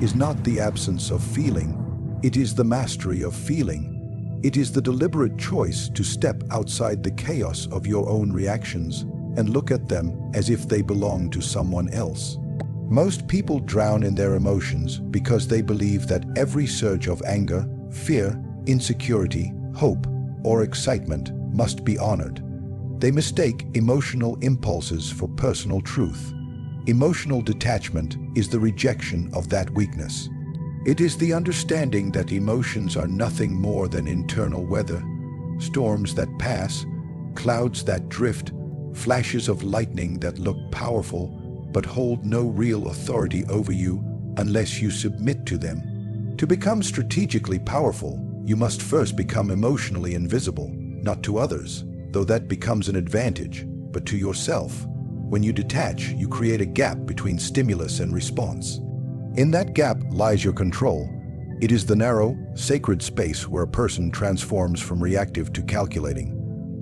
is not the absence of feeling, it is the mastery of feeling. It is the deliberate choice to step outside the chaos of your own reactions and look at them as if they belong to someone else. Most people drown in their emotions because they believe that every surge of anger, fear, insecurity, hope, or excitement must be honored. They mistake emotional impulses for personal truth. Emotional detachment is the rejection of that weakness. It is the understanding that emotions are nothing more than internal weather, storms that pass, clouds that drift, flashes of lightning that look powerful but hold no real authority over you unless you submit to them. To become strategically powerful, you must first become emotionally invisible, not to others, though that becomes an advantage, but to yourself. When you detach, you create a gap between stimulus and response. In that gap lies your control. It is the narrow, sacred space where a person transforms from reactive to calculating.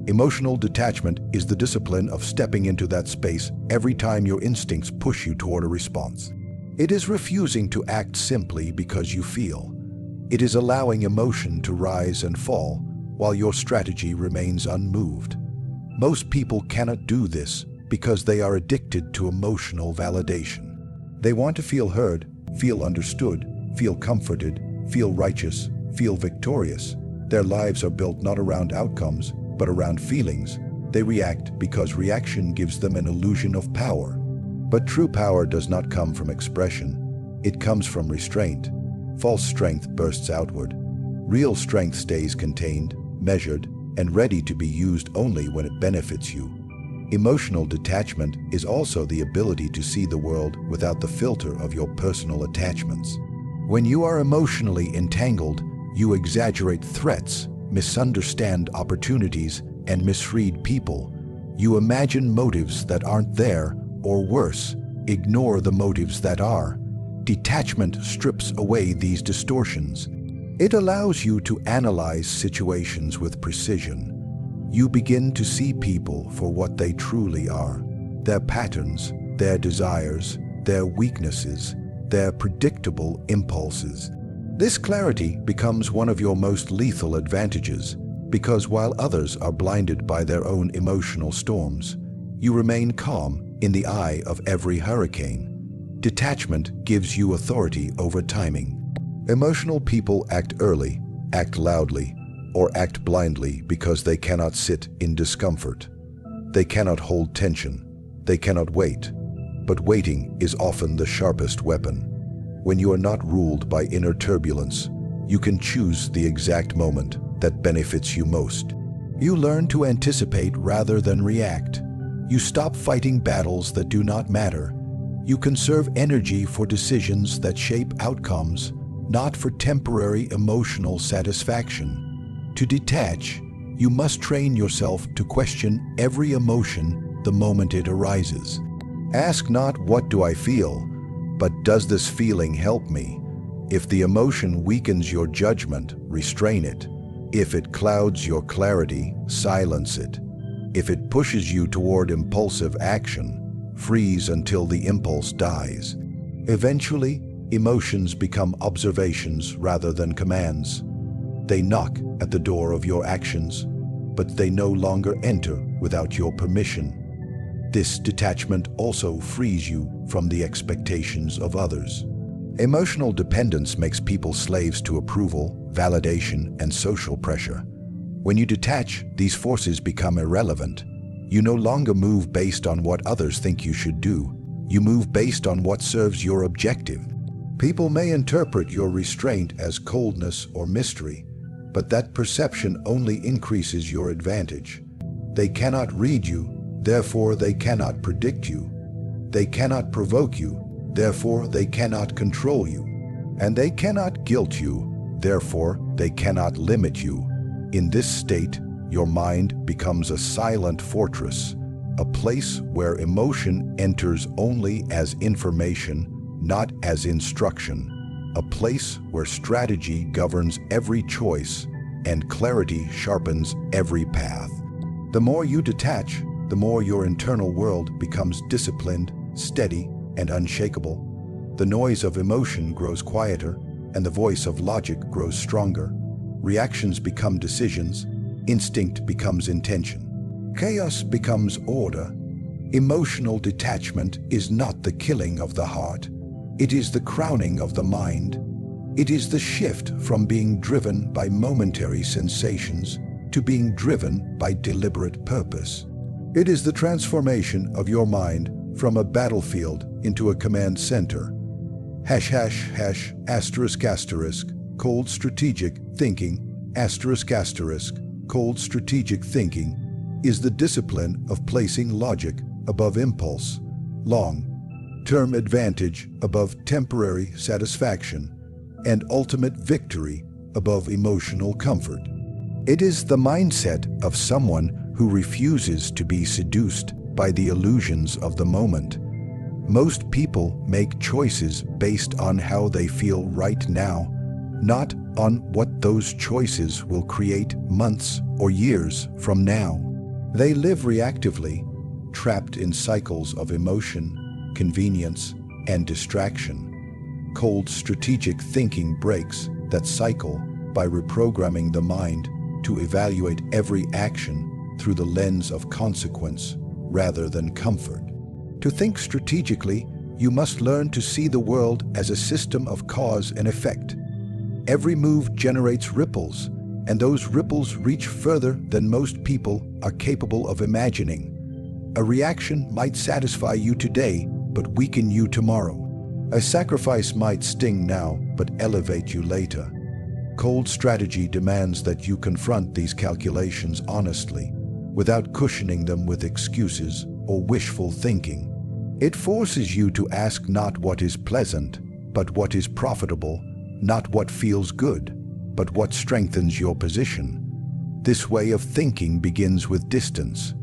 Emotional detachment is the discipline of stepping into that space every time your instincts push you toward a response. It is refusing to act simply because you feel. It is allowing emotion to rise and fall while your strategy remains unmoved. Most people cannot do this because they are addicted to emotional validation. They want to feel heard, feel understood, feel comforted, feel righteous, feel victorious. Their lives are built not around outcomes, but around feelings. They react because reaction gives them an illusion of power. But true power does not come from expression. It comes from restraint. False strength bursts outward. Real strength stays contained, measured, and ready to be used only when it benefits you. Emotional detachment is also the ability to see the world without the filter of your personal attachments. When you are emotionally entangled, you exaggerate threats, misunderstand opportunities, and misread people. You imagine motives that aren't there, or worse, ignore the motives that are. Detachment strips away these distortions. It allows you to analyze situations with precision. You begin to see people for what they truly are: their patterns, their desires, their weaknesses, their predictable impulses. This clarity becomes one of your most lethal advantages, because while others are blinded by their own emotional storms, you remain calm in the eye of every hurricane. Detachment gives you authority over timing. Emotional people act early, act loudly, or act blindly because they cannot sit in discomfort. They cannot hold tension. They cannot wait. But waiting is often the sharpest weapon. When you are not ruled by inner turbulence, you can choose the exact moment that benefits you most. You learn to anticipate rather than react. You stop fighting battles that do not matter. You conserve energy for decisions that shape outcomes, not for temporary emotional satisfaction. To detach, you must train yourself to question every emotion the moment it arises. Ask not, "What do I feel?" but "Does this feeling help me?" If the emotion weakens your judgment, restrain it. If it clouds your clarity, silence it. If it pushes you toward impulsive action, freeze until the impulse dies. Eventually, emotions become observations rather than commands. They knock at the door of your actions, but they no longer enter without your permission. This detachment also frees you from the expectations of others. Emotional dependence makes people slaves to approval, validation, and social pressure. When you detach, these forces become irrelevant. You no longer move based on what others think you should do. You move based on what serves your objective. People may interpret your restraint as coldness or mystery, but that perception only increases your advantage. They cannot read you, therefore they cannot predict you. They cannot provoke you, therefore they cannot control you. And they cannot guilt you, therefore they cannot limit you. In this state, your mind becomes a silent fortress, a place where emotion enters only as information, not as instruction, a place where strategy governs every choice and clarity sharpens every path. The more you detach, the more your internal world becomes disciplined, steady, and unshakable. The noise of emotion grows quieter, and the voice of logic grows stronger. Reactions become decisions, instinct becomes intention. Chaos becomes order. Emotional detachment is not the killing of the heart. It is the crowning of the mind. It is the shift from being driven by momentary sensations to being driven by deliberate purpose. It is the transformation of your mind from a battlefield into a command center. ##***, cold strategic thinking, ***, cold strategic thinking is the discipline of placing logic above impulse, long-term advantage above temporary satisfaction, and ultimate victory above emotional comfort. It is the mindset of someone who refuses to be seduced by the illusions of the moment. Most people make choices based on how they feel right now, not on what those choices will create months or years from now. They live reactively, trapped in cycles of emotion, convenience, and distraction. Cold strategic thinking breaks that cycle by reprogramming the mind to evaluate every action through the lens of consequence rather than comfort. To think strategically, you must learn to see the world as a system of cause and effect. Every move generates ripples, and those ripples reach further than most people are capable of imagining. A reaction might satisfy you today, but weaken you tomorrow. A sacrifice might sting now, but elevate you later. Cold strategy demands that you confront these calculations honestly, without cushioning them with excuses or wishful thinking. It forces you to ask not what is pleasant, but what is profitable, not what feels good, but what strengthens your position. This way of thinking begins with distance.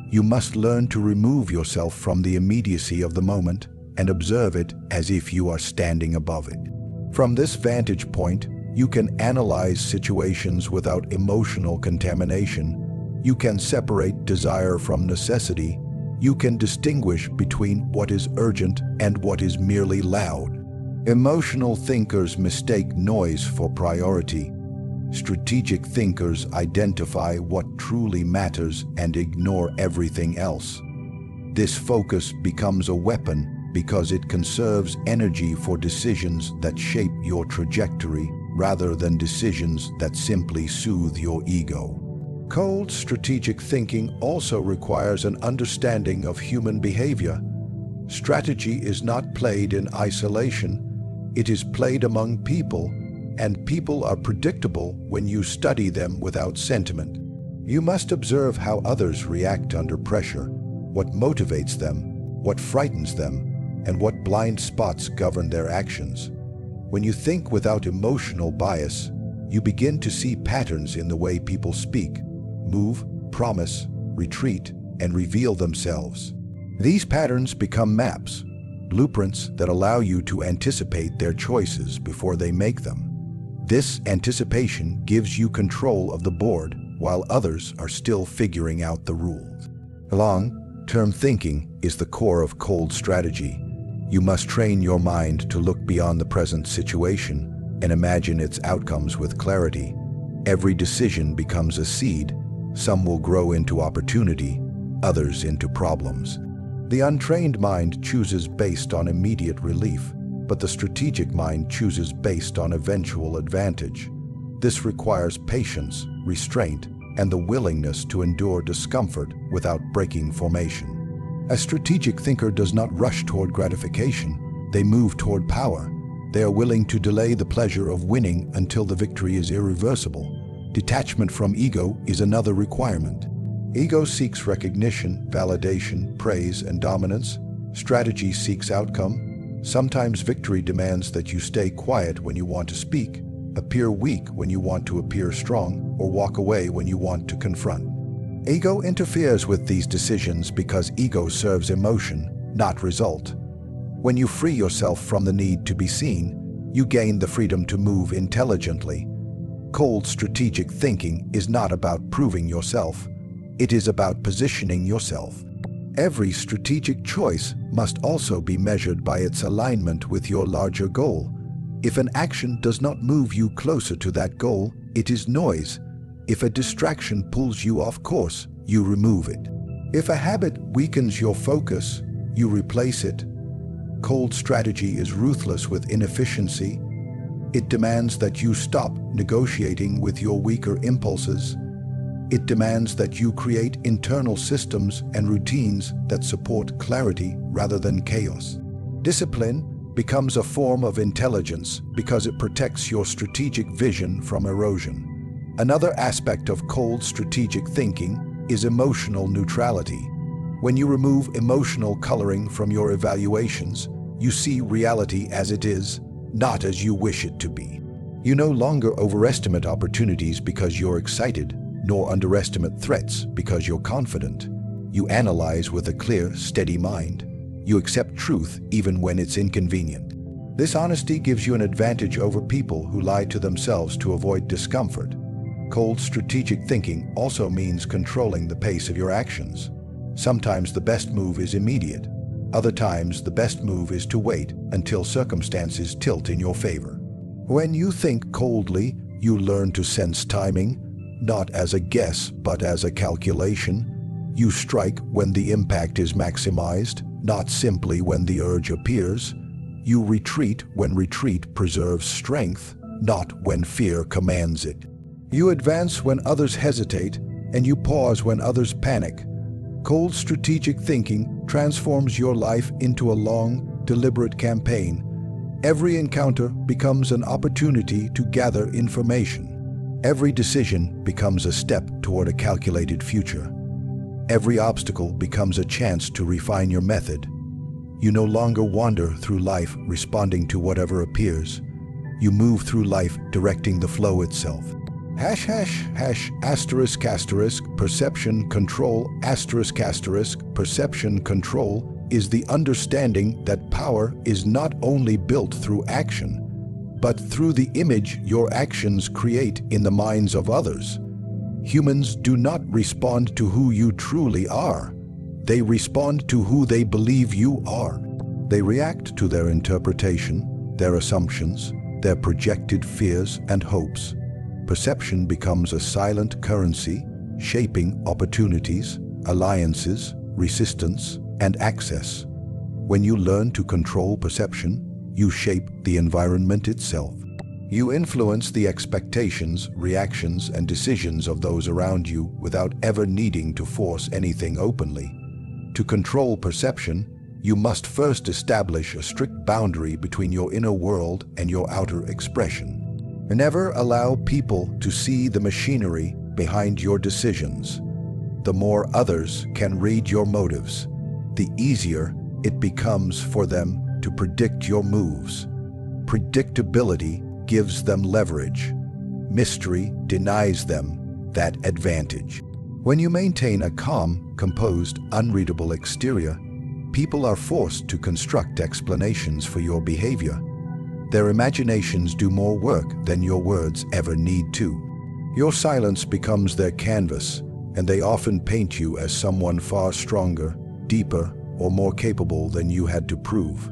You must learn to remove yourself from the immediacy of the moment and observe it as if you are standing above it. From this vantage point, you can analyze situations without emotional contamination. You can separate desire from necessity. You can distinguish between what is urgent and what is merely loud. Emotional thinkers mistake noise for priority. Strategic thinkers identify what truly matters and ignore everything else. This focus becomes a weapon because it conserves energy for decisions that shape your trajectory rather than decisions that simply soothe your ego. Cold strategic thinking also requires an understanding of human behavior. Strategy is not played in isolation. It is played among people, and people are predictable when you study them without sentiment. You must observe how others react under pressure, what motivates them, what frightens them, and what blind spots govern their actions. When you think without emotional bias, you begin to see patterns in the way people speak, move, promise, retreat, and reveal themselves. These patterns become maps, blueprints that allow you to anticipate their choices before they make them. This anticipation gives you control of the board while others are still figuring out the rules. Long-term thinking is the core of cold strategy. You must train your mind to look beyond the present situation and imagine its outcomes with clarity. Every decision becomes a seed. Some will grow into opportunity, others into problems. The untrained mind chooses based on immediate relief, but the strategic mind chooses based on eventual advantage. This requires patience, restraint, and the willingness to endure discomfort without breaking formation. A strategic thinker does not rush toward gratification. They move toward power. They are willing to delay the pleasure of winning until the victory is irreversible. Detachment from ego is another requirement. Ego seeks recognition, validation, praise, and dominance. Strategy seeks outcome. Sometimes victory demands that you stay quiet when you want to speak, appear weak when you want to appear strong, or walk away when you want to confront. Ego interferes with these decisions because ego serves emotion, not result. When you free yourself from the need to be seen, you gain the freedom to move intelligently. Cold strategic thinking is not about proving yourself. It is about positioning yourself. Every strategic choice must also be measured by its alignment with your larger goal. If an action does not move you closer to that goal, it is noise. If a distraction pulls you off course, you remove it. If a habit weakens your focus, you replace it. Cold strategy is ruthless with inefficiency. It demands that you stop negotiating with your weaker impulses. It demands that you create internal systems and routines that support clarity rather than chaos. Discipline becomes a form of intelligence because it protects your strategic vision from erosion. Another aspect of cold strategic thinking is emotional neutrality. When you remove emotional coloring from your evaluations, you see reality as it is, not as you wish it to be. You no longer overestimate opportunities because you're excited, nor underestimate threats because you're confident. You analyze with a clear, steady mind. You accept truth even when it's inconvenient. This honesty gives you an advantage over people who lie to themselves to avoid discomfort. Cold strategic thinking also means controlling the pace of your actions. Sometimes the best move is immediate. Other times the best move is to wait until circumstances tilt in your favor. When you think coldly, you learn to sense timing, not as a guess, but as a calculation. You strike when the impact is maximized, not simply when the urge appears. You retreat when retreat preserves strength, not when fear commands it. You advance when others hesitate, and you pause when others panic. Cold strategic thinking transforms your life into a long, deliberate campaign. Every encounter becomes an opportunity to gather information. Every decision becomes a step toward a calculated future. Every obstacle becomes a chance to refine your method. You no longer wander through life responding to whatever appears. You move through life directing the flow itself. Perception control perception control is the understanding that power is not only built through action, but through the image your actions create in the minds of others. Humans do not respond to who you truly are. They respond to who they believe you are. They react to their interpretation, their assumptions, their projected fears and hopes. Perception becomes a silent currency, shaping opportunities, alliances, resistance, and access. When you learn to control perception, you shape the environment itself. You influence the expectations, reactions, and decisions of those around you without ever needing to force anything openly. To control perception, you must first establish a strict boundary between your inner world and your outer expression. Never allow people to see the machinery behind your decisions. The more others can read your motives, the easier it becomes for them to predict your moves. Predictability gives them leverage. Mystery denies them that advantage. When you maintain a calm, composed, unreadable exterior, people are forced to construct explanations for your behavior. Their imaginations do more work than your words ever need to. Your silence becomes their canvas, and they often paint you as someone far stronger, deeper, or more capable than you had to prove.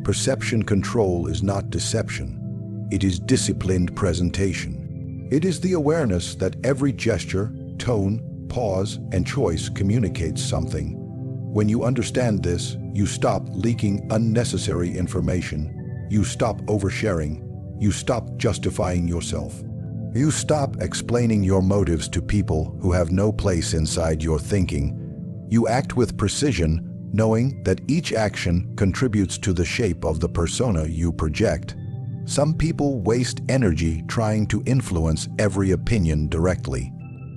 Perception control is not deception. It is disciplined presentation. It is the awareness that every gesture, tone, pause, and choice communicates something. When you understand this, you stop leaking unnecessary information. You stop oversharing. You stop justifying yourself. You stop explaining your motives to people who have no place inside your thinking. You act with precision, knowing that each action contributes to the shape of the persona you project. Some people waste energy trying to influence every opinion directly.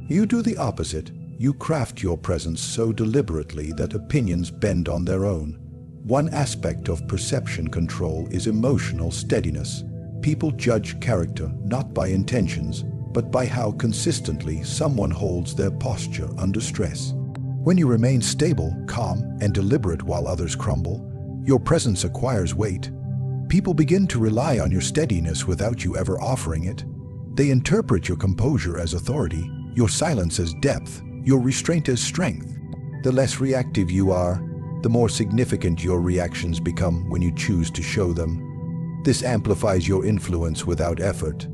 You do the opposite. You craft your presence so deliberately that opinions bend on their own. One aspect of perception control is emotional steadiness. People judge character not by intentions, but by how consistently someone holds their posture under stress. When you remain stable, calm, and deliberate while others crumble, your presence acquires weight. People begin to rely on your steadiness without you ever offering it. They interpret your composure as authority, your silence as depth, your restraint as strength. The less reactive you are, the more significant your reactions become when you choose to show them. This amplifies your influence without effort.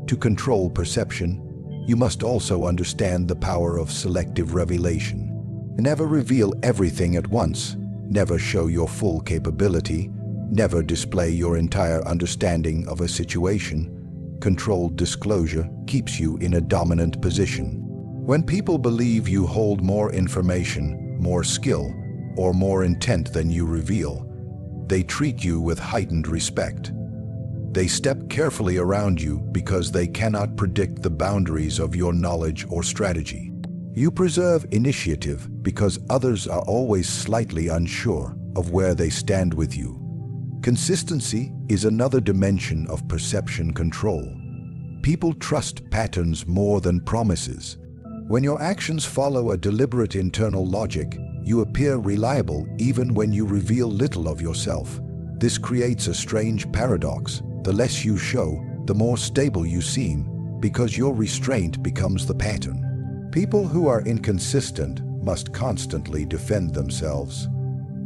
To control perception, you must also understand the power of selective revelation. Never reveal everything at once. Never show your full capability. Never display your entire understanding of a situation. Controlled disclosure keeps you in a dominant position. When people believe you hold more information, more skill, or more intent than you reveal, they treat you with heightened respect. They step carefully around you because they cannot predict the boundaries of your knowledge or strategy. You preserve initiative because others are always slightly unsure of where they stand with you. Consistency is another dimension of perception control. People trust patterns more than promises. When your actions follow a deliberate internal logic, you appear reliable even when you reveal little of yourself. This creates a strange paradox. The less you show, the more stable you seem, because your restraint becomes the pattern. People who are inconsistent must constantly defend themselves.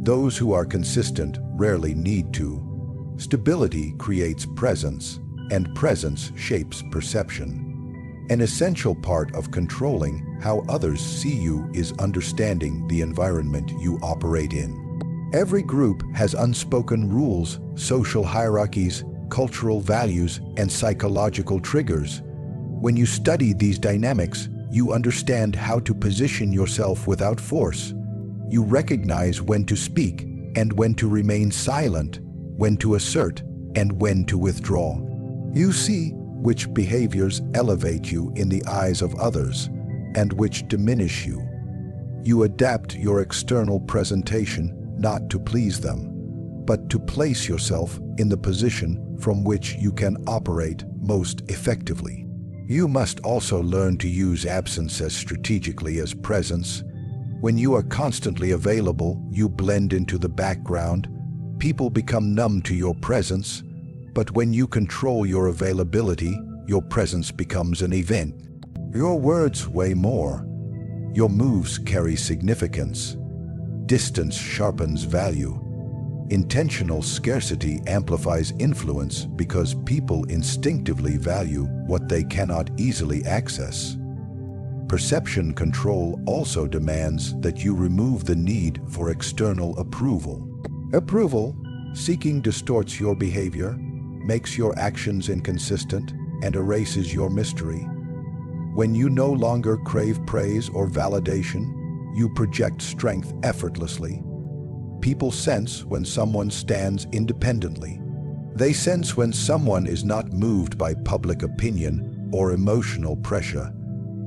Those who are consistent rarely need to. Stability creates presence, and presence shapes perception. An essential part of controlling how others see you is understanding the environment you operate in. Every group has unspoken rules, social hierarchies, cultural values, and psychological triggers. When you study these dynamics, you understand how to position yourself without force. You recognize when to speak and when to remain silent, when to assert and when to withdraw. You see which behaviors elevate you in the eyes of others and which diminish you. You adapt your external presentation not to please them, but to place yourself in the position from which you can operate most effectively. You must also learn to use absence as strategically as presence. When you are constantly available, you blend into the background. People become numb to your presence, but when you control your availability, your presence becomes an event. Your words weigh more. Your moves carry significance. Distance sharpens value. Intentional scarcity amplifies influence because people instinctively value what they cannot easily access. Perception control also demands that you remove the need for external approval. Approval seeking distorts your behavior, makes your actions inconsistent, and erases your mystery. When you no longer crave praise or validation, you project strength effortlessly. People sense when someone stands independently. They sense when someone is not moved by public opinion or emotional pressure.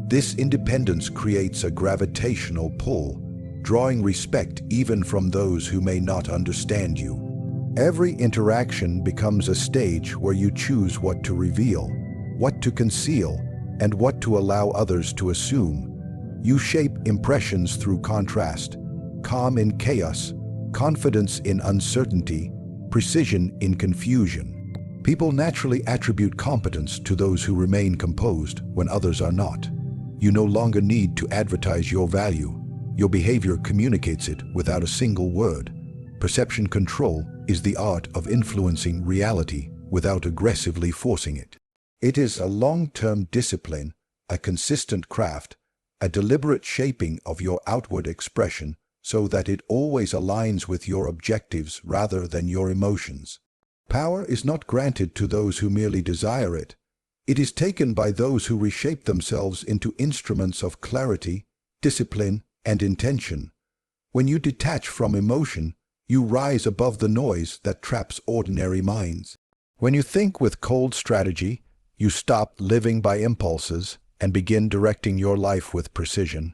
This independence creates a gravitational pull, drawing respect even from those who may not understand you. Every interaction becomes a stage where you choose what to reveal, what to conceal, and what to allow others to assume. You shape impressions through contrast, calm in chaos, confidence in uncertainty, precision in confusion. People naturally attribute competence to those who remain composed when others are not. You no longer need to advertise your value. Your behavior communicates it without a single word. Perception control is the art of influencing reality without aggressively forcing it. It is a long-term discipline, a consistent craft, a deliberate shaping of your outward expression so that it always aligns with your objectives rather than your emotions. Power is not granted to those who merely desire it. It is taken by those who reshape themselves into instruments of clarity, discipline, and intention. When you detach from emotion, you rise above the noise that traps ordinary minds. When you think with cold strategy, you stop living by impulses and begin directing your life with precision.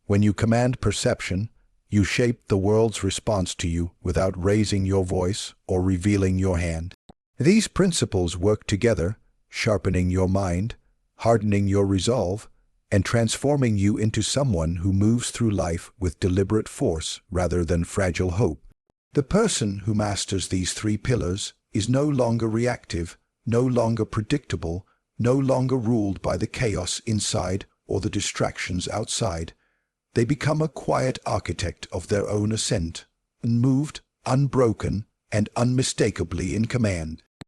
When you command perception, you shape the world's response to you without raising your voice or revealing your hand. These principles work together, sharpening your mind, hardening your resolve, and transforming you into someone who moves through life with deliberate force rather than fragile hope. The person who masters these three pillars is no longer reactive, no longer predictable, no longer ruled by the chaos inside or the distractions outside. They become a quiet architect of their own ascent, unmoved, unbroken, and unmistakably in command.